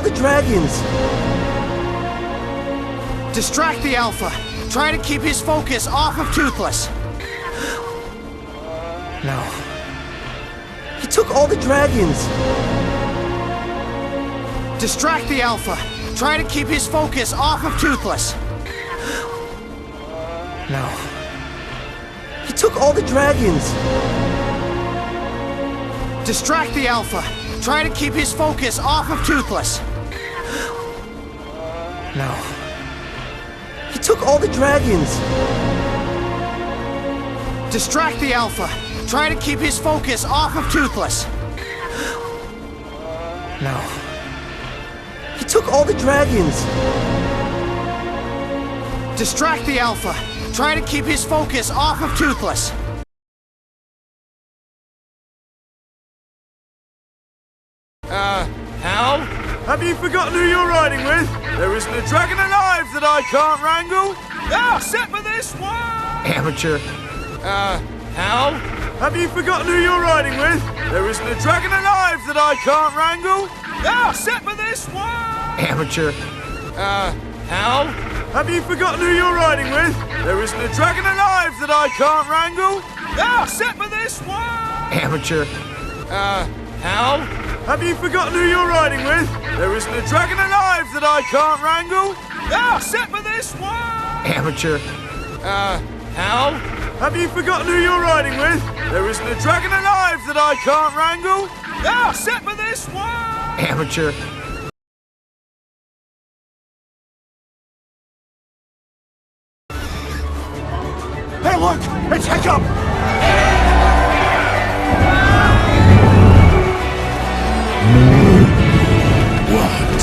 the dragons! Distract the Alpha. Try to keep his focus off of Toothless. No. He took all the dragons! Distract the Alpha. Try to keep his focus off of Toothless. No. He took all the dragons! Distract the Alpha. Try to keep his focus off of Toothless. No. He took all the dragons! Distract the Alpha. Try to keep his focus off of Toothless. No. He took all the dragons! Distract the Alpha. Try to keep his focus off of Toothless. Hal? Have you forgotten who you're riding with? There isn't a dragon alive that I can't wrangle. Except for this one! Amateur. Hal? Have you forgotten who you're riding with? There isn't a dragon alive that I can't wrangle. Except for this one! Amateur. Hal? Have you forgotten who you're riding with? There isn't a dragon alive that I can't wrangle. Except for this one! Amateur. Hal? Have you forgotten who you're riding with? There isn't a dragon alive that I can't wrangle. Except for this one! Amateur. Hal? Have you forgotten who you're riding with? There isn't a dragon alive that I can't wrangle. Except for this one! Amateur. Hey, look! It's Hiccup! What?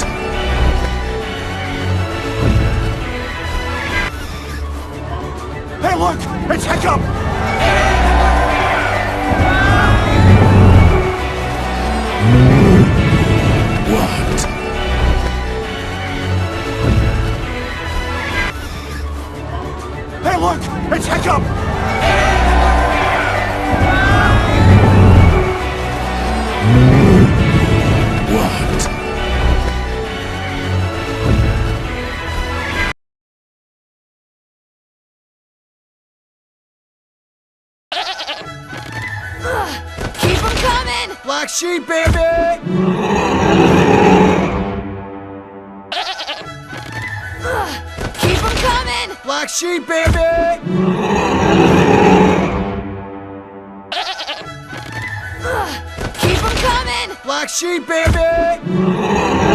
Hey, look! It's Hiccup! What? Hey, look! It's Hiccup! What? Keep them coming! Black sheep, baby! Keep them coming! Black sheep, baby! Keep them coming! Black sheep, baby!